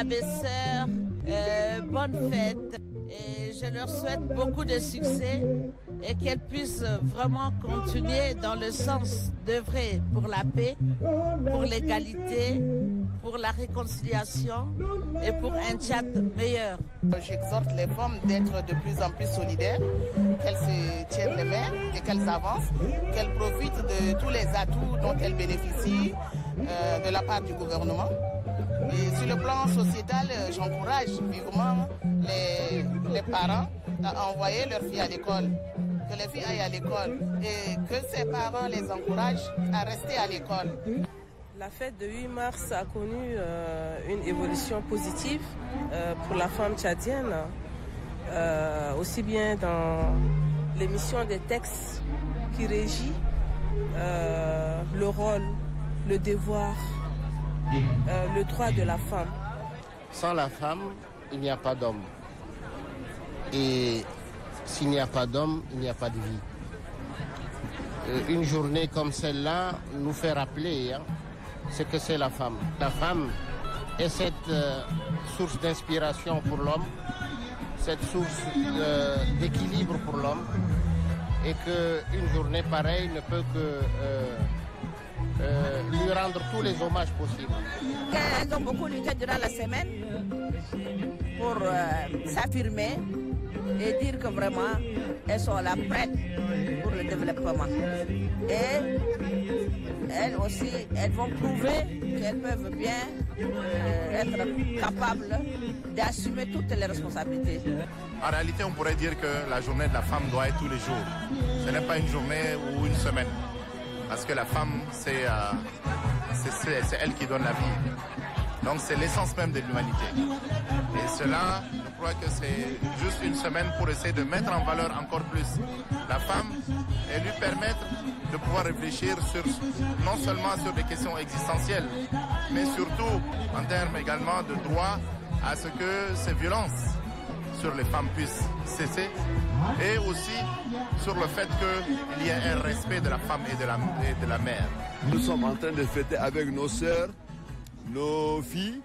à mes sœurs, bonne fête. Et je leur souhaite beaucoup de succès et qu'elles puissent vraiment continuer dans le sens d'œuvrer pour la paix, pour l'égalité, pour la réconciliation et pour un Tchad meilleur. J'exhorte les femmes d'être de plus en plus solidaires, qu'elles se tiennent les mains et qu'elles avancent, qu'elles profitent de tous les atouts dont elles bénéficient de la part du gouvernement. Et sur le plan sociétal, j'encourage vivement les parents à envoyer leurs filles à l'école, que les filles aillent à l'école et que ces parents les encouragent à rester à l'école. La fête de 8 mars a connu une évolution positive pour la femme tchadienne, aussi bien dans l'émission des textes qui régit le rôle, le devoir, le droit de la femme. Sans la femme, il n'y a pas d'homme. Et s'il n'y a pas d'homme, il n'y a pas de vie. Une journée comme celle-là nous fait rappeler ce que c'est la femme. La femme est cette source d'inspiration pour l'homme, cette source d'équilibre pour l'homme, et qu'une journée pareille ne peut que lui rendre tous les hommages possibles. Elles ont beaucoup lutté durant la semaine pour s'affirmer et dire que vraiment elles sont là prêtes pour le développement. Et elles aussi, elles vont prouver qu'elles peuvent bien être capables d'assumer toutes les responsabilités. En réalité, on pourrait dire que la journée de la femme doit être tous les jours. Ce n'est pas une journée ou une semaine. Parce que la femme, c'est elle qui donne la vie. Donc c'est l'essence même de l'humanité. Et cela, je crois que c'est juste une semaine pour essayer de mettre en valeur encore plus la femme et lui permettre de pouvoir réfléchir non seulement sur des questions existentielles, mais surtout en termes également de droit à ce que ces violences sur les femmes puissent cesser, et aussi sur le fait qu'il y ait un respect de la femme et de la mère. Nous sommes en train de fêter avec nos sœurs, nos filles,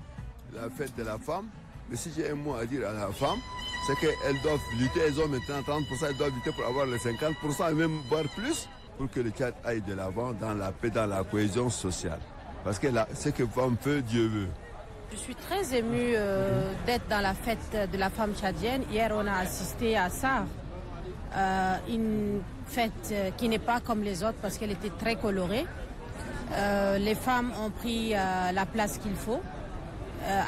la fête de la femme. Mais si j'ai un mot à dire à la femme, c'est qu'elles doivent lutter, elles ont maintenant 30%, elles doivent lutter pour avoir les 50% et même voire plus, pour que le Tchad aille de l'avant dans la paix, dans la cohésion sociale. Parce que là, ce que femme peut, Dieu veut. Je suis très émue d'être dans la fête de la femme tchadienne. Hier, on a assisté à ça. Une fête qui n'est pas comme les autres parce qu'elle était très colorée. Les femmes ont pris la place qu'il faut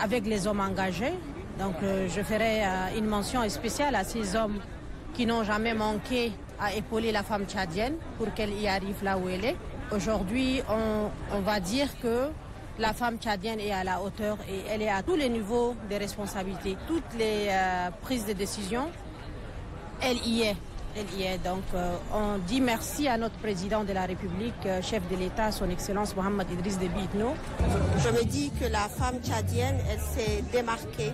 avec les hommes engagés. Donc je ferai une mention spéciale à ces hommes qui n'ont jamais manqué à épauler la femme tchadienne pour qu'elle y arrive là où elle est. Aujourd'hui, on va dire que la femme tchadienne est à la hauteur et elle est à tous les niveaux de responsabilité. Toutes les prises de décision, elle y est. Donc on dit merci à notre président de la République, chef de l'État, son Excellence Mohamed Idriss Déby Itno. Je me dis que la femme tchadienne, elle s'est démarquée.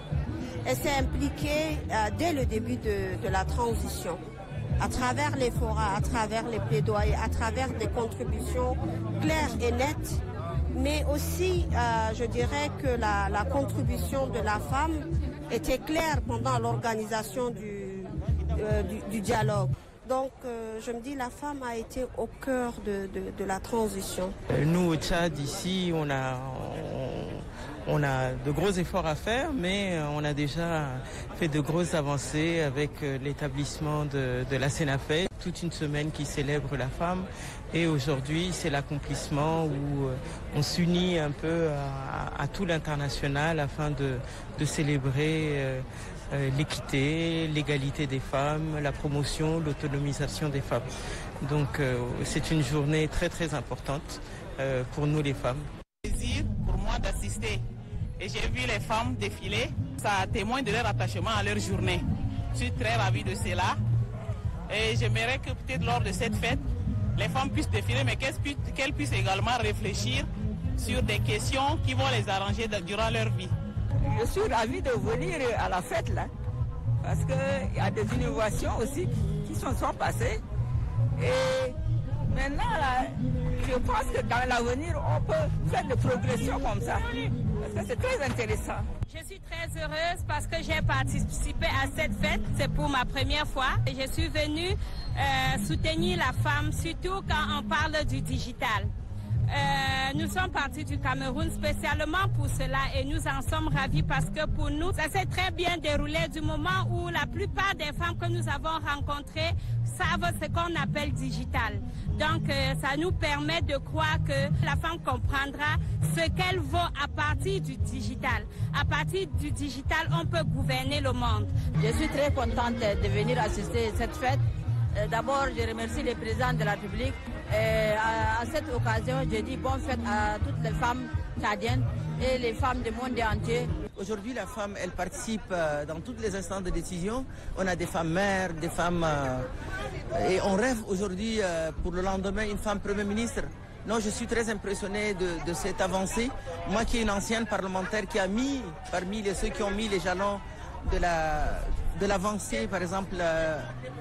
Elle s'est impliquée dès le début de la transition, à travers les forats, à travers les plaidoyers, à travers des contributions claires et nettes. Mais aussi, je dirais que la contribution de la femme était claire pendant l'organisation du dialogue. Donc, je me dis, la femme a été au cœur de la transition. Nous, au Tchad, ici, on a de gros efforts à faire, mais on a déjà fait de grosses avancées avec l'établissement de la CENAFED. Toute une semaine qui célèbre la femme. Et aujourd'hui, c'est l'accomplissement où on s'unit un peu à tout l'international afin de célébrer l'équité, l'égalité des femmes, la promotion, l'autonomisation des femmes. Donc c'est une journée très très importante pour nous les femmes. C'est un plaisir pour moi d'assister. Et j'ai vu les femmes défiler. Ça témoigne de leur attachement à leur journée. Je suis très ravie de cela. Et j'aimerais que peut-être lors de cette fête, les femmes puissent défiler, mais qu'elles puissent également réfléchir sur des questions qui vont les arranger durant leur vie. Je suis ravie de venir à la fête là, parce qu'il y a des innovations aussi qui sont passées. Et maintenant, là, je pense que dans l'avenir, on peut faire des progressions comme ça. Parce C'est très intéressant. Je suis très heureuse parce que j'ai participé à cette fête. C'est pour ma première fois. Et je suis venue soutenir la femme, surtout quand on parle du digital. Nous sommes partis du Cameroun spécialement pour cela et nous en sommes ravis parce que pour nous, ça s'est très bien déroulé du moment où la plupart des femmes que nous avons rencontrées savent ce qu'on appelle digital. Donc ça nous permet de croire que la femme comprendra ce qu'elle vaut à partir du digital. À partir du digital, on peut gouverner le monde. Je suis très contente de venir assister à cette fête. D'abord, je remercie le président de la République. Et à cette occasion, je dis bonne fête à toutes les femmes tchadiennes et les femmes du monde entier. Aujourd'hui, la femme, elle participe dans toutes les instances de décision. On a des femmes mères, des femmes... et on rêve aujourd'hui pour le lendemain une femme Premier ministre. Non, je suis très impressionné de cette avancée. Moi qui est une ancienne parlementaire qui a mis, parmi ceux qui ont mis les jalons de l'avancée, par exemple,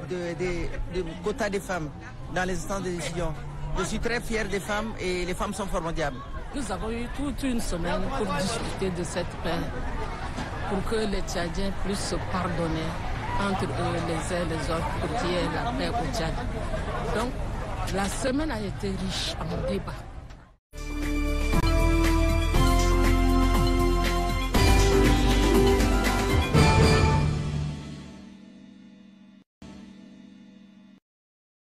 de quotas des femmes dans les instances de décision. Je suis très fier des femmes et les femmes sont formidables. Nous avons eu toute une semaine pour discuter de cette paix, pour que les Tchadiens puissent se pardonner entre eux les uns et les autres, pour qu'il y ait la paix au Tchad. Donc, la semaine a été riche en débats.